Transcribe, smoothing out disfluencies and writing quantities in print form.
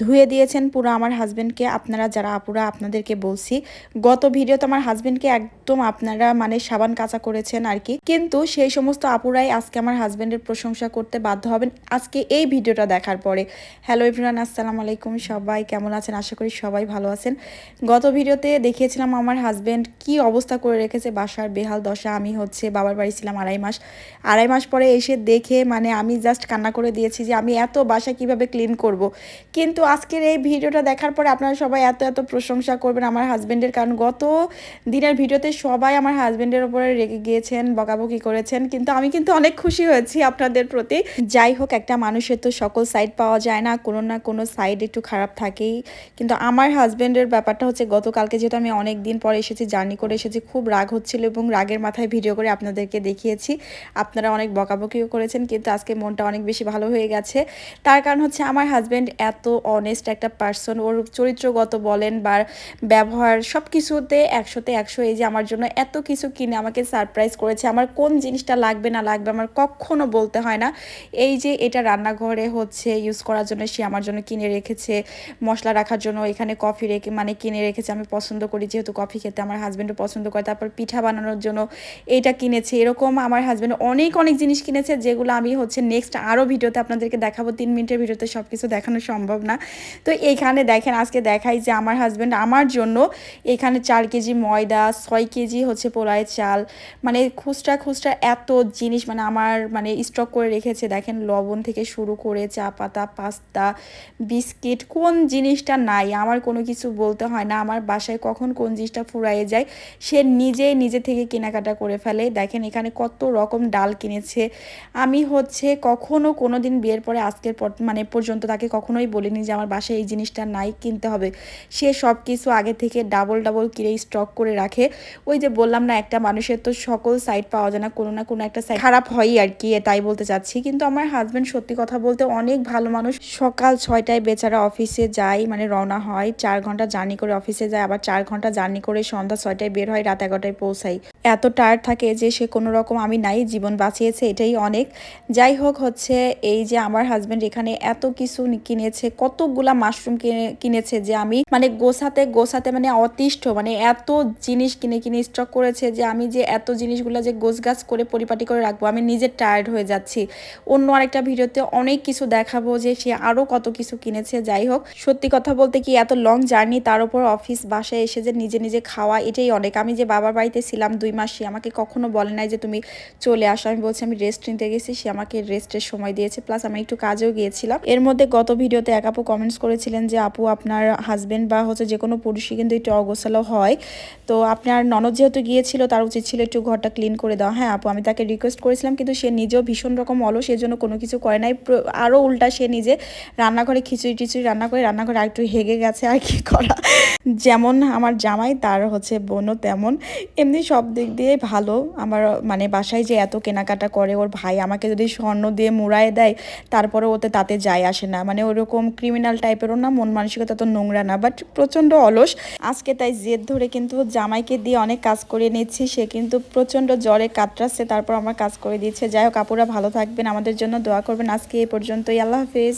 ধুয়ে দিয়েছেন পুরো আমার হাজবেন্ডকে। আপনারা যারা আপুরা আপনাদেরকে বলছি, গত ভিডিওতে আমার হাজবেন্ডকে একদম আপনারা মানে সাবান কাঁচা করেছেন আর কি, কিন্তু সেই সমস্ত আপুরাই আজকে আমার হাজবেন্ডের প্রশংসা করতে বাধ্য হবেন আজকে এই ভিডিওটা দেখার পরে। হ্যালো এভরিওয়ান, আসসালামু আলাইকুম, সবাই কেমন আছেন? আশা করি সবাই ভালো আছেন। গত ভিডিওতে দেখিয়েছিলাম আমার হাজবেন্ড কি অবস্থা করে রেখেছে, বাসার বেহাল দশা। আমি হচ্ছে বাবার বাড়ি ছিলাম আড়াই মাস পরে এসে দেখে মানে আমি জাস্ট কান্না করে দিয়েছি যে আমি এত বাসা কিভাবে ক্লিন করব। কিন্তু আজকের এই ভিডিওটা দেখার পরে আপনারা সবাই এত প্রশংসা করবেন আমার হাজবেন্ডের, কারণ গত দিনের ভিডিওতে সবাই আমার হাজবেন্ডের উপরে রেগে গিয়েছেন, বকাবকি করেছেন, কিন্তু আমি কিন্তু অনেক খুশি হয়েছি আপনাদের প্রতি। যাই হোক, একটা মানুষের তো সকল সাইড পাওয়া যায় না কোনো সাইড একটু খারাপ থাকেই। কিন্তু আমার হাজবেন্ডের ব্যাপারটা হচ্ছে, গতকালকে যেহেতু আমি অনেক দিন পরে এসেছি, জার্নি করে এসেছি, খুব রাগ হচ্ছিল এবং রাগের মাথায় ভিডিও করে আপনাদেরকে দেখিয়েছি। আপনারা অনেক বকাবকিও করেছেন, কিন্তু আজকে মনটা অনেক বেশি ভালো হয়ে গেছে। তার কারণ হচ্ছে আমার হাজবেন্ড এত অনেস্ট একটা পার্সন। ওর চরিত্রগত বলেন বা ব্যবহার সব কিছুতে 100তে 100। এই যে আমার জন্য এত কিছু কিনে আমাকে সারপ্রাইজ করেছে। আমার কোন জিনিসটা লাগবে না লাগবে আমার কখনো বলতে হয় না। এই যে এটা রান্নাঘরে হচ্ছে ইউজ করার জন্য সে আমার জন্য কিনে রেখেছে, মশলা রাখার জন্য এখানে কফি রেখে মানে কিনে রেখেছে। আমি পছন্দ করি যেহেতু কফি খেতে, আমার হাজবেন্ডও পছন্দ করে। তারপর পিঠা বানানোর জন্য এইটা কিনেছে। এরকম আমার হাজবেন্ড অনেক জিনিস কিনেছে, যেগুলো আমি হচ্ছে নেক্সট আরও ভিডিওতে আপনাদেরকে দেখাবো। 3 মিনিটের ভিডিওতে সব কিছু দেখানো সম্ভব না। তো এইখানে দেখেন, আজকে দেখাই যে আমার হাজবেন্ড আমার জন্য এখানে 4 কেজি ময়দা, 6 কেজি হচ্ছে পোলায় চাল, মানে খুচরা এত জিনিস মানে আমার মানে স্টক করে রেখেছে। দেখেন, লবণ থেকে শুরু করে চা পাতা, পাস্তা, বিস্কিট, কোন জিনিসটা নাই আমার কোনো কিছু বলতে হয় না। আমার বাসায় কখন কোন জিনিসটা ফুরাইয়ে যায় সে নিজে থেকে কেনাকাটা করে ফেলে। দেখেন এখানে কত রকম ডাল কিনেছে। আমি হচ্ছে কখনো কোনো দিন বিয়ের পরে আজকের পর মানে পর্যন্ত তাকে কখনোই বলিনি যে আমার বাসায় এই জিনিসটা নাই, কিনতে হবে। সে সব কিছু আগে থেকে ডাবল কিনে স্টক করে রাখে। ওই যে বললাম না, একটা মানুষের তো সকল সাইড পাওয়া যায় না কোনো একটা সাইড খারাপ হয়ই আর কি, তাই বলতে চাচ্ছি। কিন্তু আমার হাজব্যান্ড সত্যি কথা বলতে অনেক ভালো মানুষ। সকাল 6টায় বেচারা অফিসে যায়, মানে রওনা হয়, 4 ঘন্টা জার্নি করে অফিসে যায়, আবার 4 ঘন্টা জার্নি করে সন্ধ্যা 6টায় বের হয়, রাত 11টায় পৌঁছায়। এত টায়ার্ড থাকে যে সে কোনো রকম আমি নাই জীবন বাঁচিয়েছে, এটাই অনেক। যাই হোক, হচ্ছে এই যে আমার হাজবেন্ড এখানে এত কিছু কিনেছে, কতগুলা মাশরুম কিনেছে যে আমি মানে গোছাতে মানে অতিষ্ঠ, মানে এত জিনিস কিনে স্টক করেছে যে আমি যে এত জিনিসগুলো যে গোছগাছ করে পরিপাটি করে রাখবো, আমি নিজে টায়ার্ড হয়ে যাচ্ছি। অন্য আরেকটা ভিডিওতে অনেক কিছু দেখাবো যে সে আরো কত কিছু কিনেছে। যাই হোক, সত্যি কথা বলতে কি, এত লং জার্নি, তার উপর অফিস, বাসায় এসে যে নিজে খাওয়া, এটাই অনেক। আমি যে বাবার বাড়িতে ছিলাম 2 মাস, সে আমাকে কখনো বলে নাই যে তুমি চলে আসো। আমি বলছি আমি রেস্ট নিতে গেছি, সে আমাকে রেস্টের সময় দিয়েছে, প্লাস আমি একটু কাজেও গিয়েছিলাম। এর মধ্যে গত ভিডিওতে এক আপু কমেন্টস করেছিলেন যে আপু, আপনার হাজবেন্ড বা হচ্ছে যে কোনো পুরুষই কিন্তু একটু অগোছালো হয়, তো আপনার ননদ যেহেতু গিয়েছিল তার উচিত ছিল একটু ঘরটা ক্লিন করে দেওয়া। হ্যাঁ আপু, আমি তাকে রিকোয়েস্ট করেছিলাম, কিন্তু সে নিজেও ভীষণ রকম অলস, সেজন্য কোনো কিছু করে নাই। আরও উল্টা সে নিজে রান্নাঘরে খিচুড়ি রান্না করে রান্নাঘরে আরেকটু হেগে গেছে। আর কি করা, যেমন আমার জামাই তার হচ্ছে বোনও তেমন। এমনি সব দিক দিয়ে ভালো। আমার মানে বাসায় যে এত কেনাকাটা করে, ওর ভাই আমাকে যদি স্বর্ণ দিয়ে মুড়ায় দেয় তারপরে তাতে যায় আসে না, মানে ওরকম ক্রিমিনাল টাইপেরও না, মন মানসিকতা তো নোংরা না, বাট প্রচণ্ড অলস। আজকে তাই জেদ ধরে কিন্তু জামাইকে দিয়ে অনেক কাজ করে নিচ্ছি, সে কিন্তু প্রচণ্ড জ্বরে কাতরাচ্ছে, তারপর আমার কাজ করে দিচ্ছে। যাই হোক আপুরা, ভালো থাকবেন, আমাদের জন্য দোয়া করবেন। আজকে এই পর্যন্তই, আল্লাহ হাফিজ।